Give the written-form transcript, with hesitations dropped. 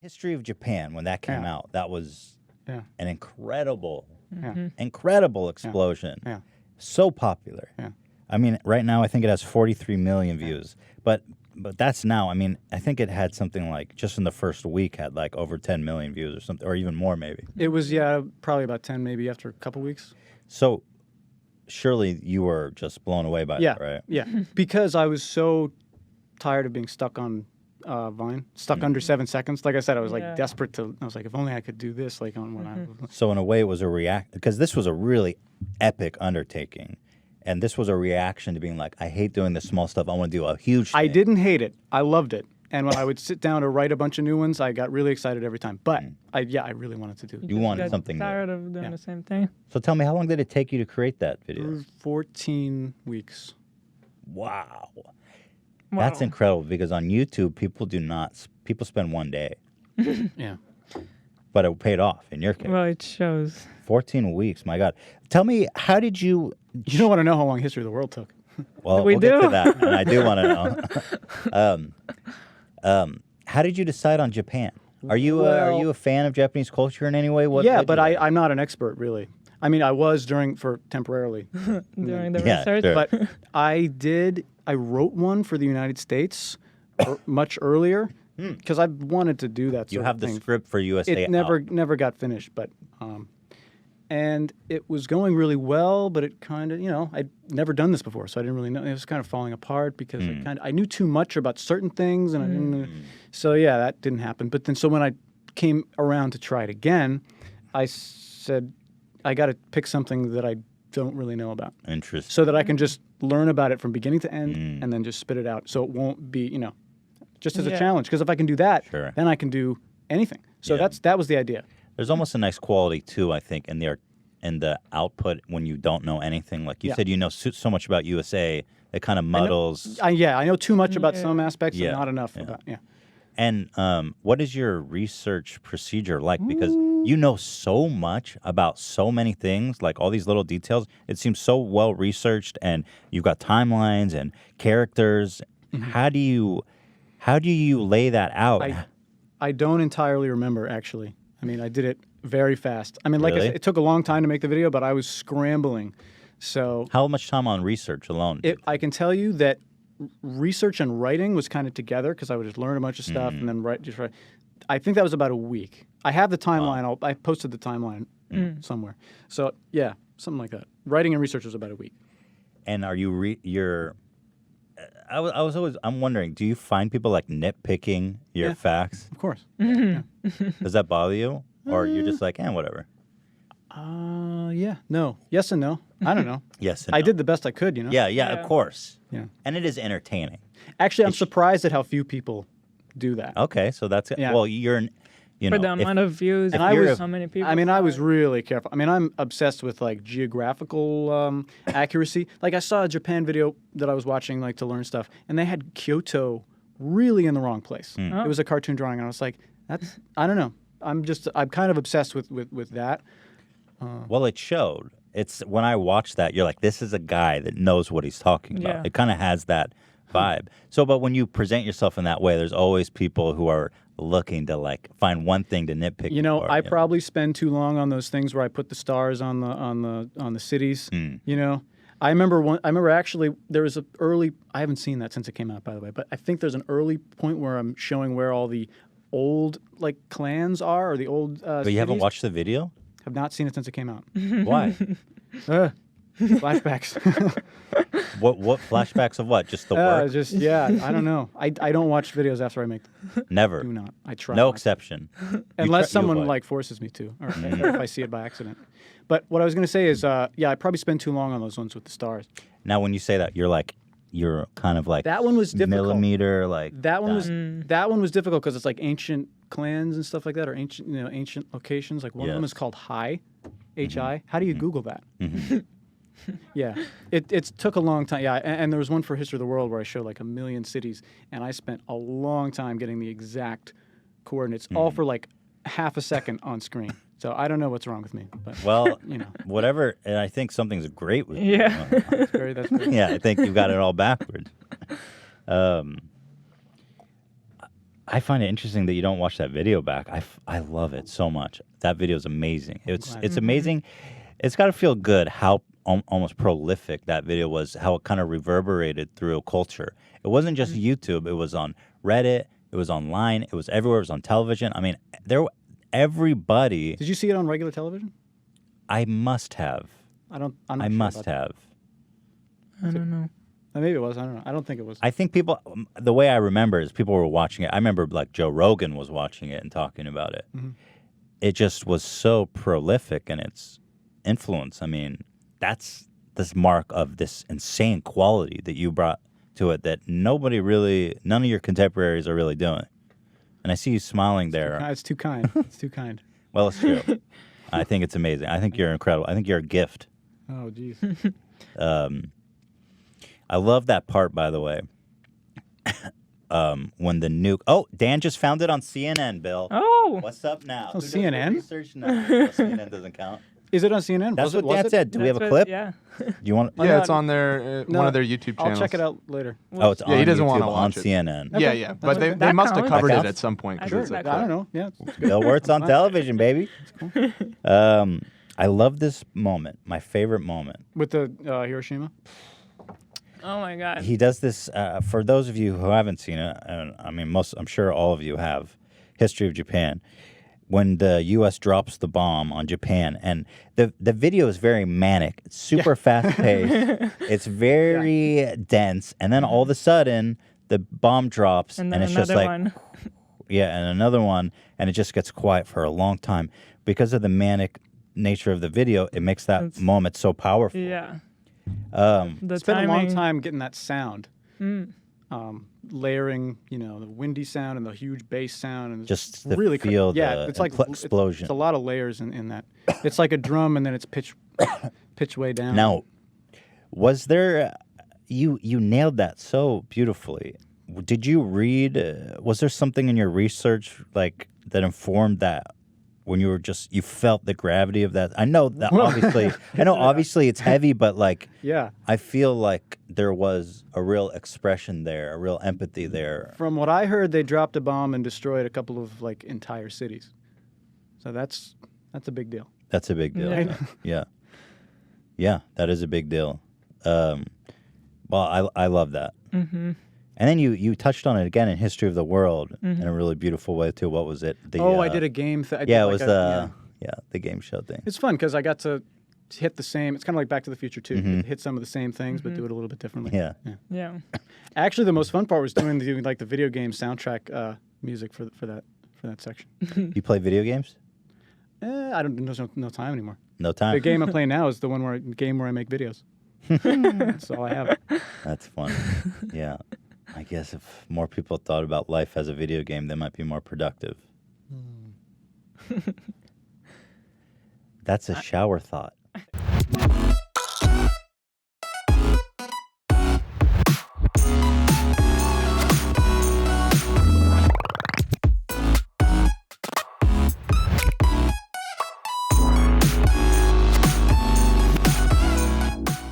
History of Japan, when that came out, that was Yeah. an incredible, Yeah. incredible explosion. Yeah. So popular. Yeah. I mean, right now I think it has 43 million views, but that's now. I mean, I think it had something like just in the first week had like over 10 million views or something, or even more maybe. It was probably about 10 maybe after a couple weeks. So surely you were just blown away by that, right? Yeah, because I was so tired of being stuck on Vine, stuck under 7 seconds. Like I said, I was like desperate to. I was like, if only I could do this. Like on when I. So in a way, it was a react because this was a really epic undertaking, and this was a reaction to being like, I hate doing the small stuff. I want to do a huge thing. I didn't hate it. I loved it. And when I would sit down to write a bunch of new ones, I got really excited every time. But I really wanted to do it. You wanted something new. Tired of doing the same thing. So tell me, how long did it take you to create that video? 14 weeks. Wow. That's incredible because on YouTube, people spend one day. Yeah. But it paid off in your case. Well, it shows. 14 weeks, my God. Tell me, how did you... You don't want to know how long History of the World took. Well, we'll get to that, and I do want to know. How did you decide on Japan? Are you a fan of Japanese culture in any way? But I'm not an expert, really. I mean, I was temporarily. During the research. Sure. But I wrote one for the United States much earlier because I wanted to do that You sort have of the thing. script for USA It never got finished, but and it was going really well, but it kind of, I'd never done this before, so I didn't really know. It was kind of falling apart because I knew too much about certain things, and I didn't. So yeah, that didn't happen. But then, so when I came around to try it again, I said, I got to pick something that I don't really know about. Interesting. So that I can just learn about it from beginning to end and then just spit it out. So it won't be, just as a challenge. Because if I can do that, then I can do anything. So that was the idea. There's almost a nice quality, too, I think, in the output when you don't know anything. Like you said, you know so much about USA, it kind of muddles. I know too much about some aspects and not enough about, And what is your research procedure like? Because you know so much about so many things, like all these little details. It seems so well researched, and you've got timelines and characters. How do you lay that out? I don't entirely remember, actually. I mean, I did it very fast. I mean, like I said, it took a long time to make the video, but I was scrambling. So how much time on research alone? I can tell you that research and writing was kind of together because I would just learn a bunch of stuff and then write. I think that was about a week. I have the timeline. I posted the timeline somewhere. So yeah, something like that. Writing and research was about a week. And are you I'm wondering, do you find people like nitpicking your facts? Of course. Does that bother you, or you're just like, whatever? Yeah. No. Yes and no. I don't know. Yes and I no. did the best I could. Yeah, of course. Yeah. And it is entertaining. Actually, I'm surprised at how few people do that. Okay, so that's well, you're. For the amount of views, and I was how many people. I mean, I was really careful. I mean, I'm obsessed with like geographical accuracy. Like I saw a Japan video that I was watching like to learn stuff, and they had Kyoto really in the wrong place. It was a cartoon drawing, and I was like, I don't know. I'm kind of obsessed with that. Well, it showed. It's when I watched that, you're like, this is a guy that knows what he's talking about. Yeah. It kind of has that vibe. So, but when you present yourself in that way, there's always people who are looking to like find one thing to nitpick. I probably spend too long on those things where I put the stars on the cities. I remember actually there was I haven't seen that since it came out, by the way, but I think there's an early point where I'm showing where all the old like clans are, or the old But you haven't watched the video? Have not seen it since it came out. Why? Flashbacks. What flashbacks of what? Just the work? I don't know. I don't watch videos after I make them. Never. Do not. I try. No not. exception. Unless someone like forces me to, or if I see it by accident. But what I was going to say is, I probably spend too long on those ones with the stars. Now, when you say that, you're kind of like that one was difficult. Millimeter, like that one was difficult because it's like ancient clans and stuff like that, or ancient locations. Like one of them is called Hi, H-I. How do you Google that? Yeah, it took a long time. Yeah, and there was one for History of the World where I showed like 1 million cities, and I spent a long time getting the exact coordinates, all for like half a second on screen. So I don't know what's wrong with me. But, well, whatever. And I think something's great with you. Yeah. That's very yeah, I think you've got it all backwards. I find it interesting that you don't watch that video back. I love it so much. That video is amazing. It's amazing. It's got to feel good how almost prolific that video was, how it kind of reverberated through culture. It wasn't just YouTube. It was on Reddit. It was online. It was everywhere. It was on television. I mean, everybody. Did you see it on regular television? I must have. I'm not I sure must about have. I don't know. Maybe it was. I don't know. I don't think it was. I think people, the way I remember is people were watching it. I remember like Joe Rogan was watching it and talking about it. Mm-hmm. It just was so prolific in its influence. I mean, that's this mark of this insane quality that you brought to it that none of your contemporaries are really doing. And I see you smiling there. It's too kind. It's too kind. Well, it's true. I think it's amazing. I think you're incredible. I think you're a gift. Oh, geez. I love that part, by the way. When the nuke... Oh, Dan just found it on CNN, Bill. Oh! What's up now? On Who does CNN? Research? No, CNN doesn't count. Is it on CNN? That's what was Dan it? said. Do we have a clip? Yeah. Do you want? Oh, Yeah, no, it's on their one of their YouTube channels. I'll check it out later. Oh, it's on he doesn't YouTube, wanna on watch it. CNN. Yeah, Okay, yeah, that's but okay. they That must have counts. covered That it counts? at some point. 'cause Sure, it's a that clip. I don't know. Yeah. Bill Wurtz on television, baby. I love this moment. My favorite moment. With the Hiroshima? Oh my God. He does this for those of you who haven't seen it. I mean, I'm sure all of you have. History of Japan. When the U.S. drops the bomb on Japan, and the video is very manic. It's super fast paced. It's very dense, and then all of a sudden the bomb drops, and and then it's just another like, one. yeah, and another one, and it just gets quiet for a long time because of the manic nature of the video. It makes that moment so powerful. Yeah. Um, The It's been a long timing. time getting that sound. Layering, the windy sound and the huge bass sound, and Just it's to really feel yeah, the it's like explosion. It's a lot of layers in that. It's like a drum, and then it's pitch way down. Now, was there? You nailed that so beautifully. Did you read? Was there something in your research like that informed that? When you felt the gravity of that. I know that obviously. Obviously it's heavy, but like, Yeah. I feel like there was a real expression there, a real empathy there. From what I heard, they dropped a bomb and destroyed a couple of like entire cities. So that's a big deal. That's a big deal. Yeah. Yeah, that is a big deal. Well, I love that. Mm-hmm. And then you touched on it again in History of the World in a really beautiful way too. What was it? I did a game. Yeah, it was the game show thing. It's fun because I got to hit the same. It's kind of like Back to the Future too. Mm-hmm. You hit some of the same things, but do it a little bit differently. Yeah. Yeah. Actually, the most fun part was doing the video game soundtrack music for that section. You play video games? I don't. There's no time anymore. No time. The game I'm playing now is the game where I make videos. That's all I have. That's fun. Yeah. I guess if more people thought about life as a video game, they might be more productive. That's a shower thought.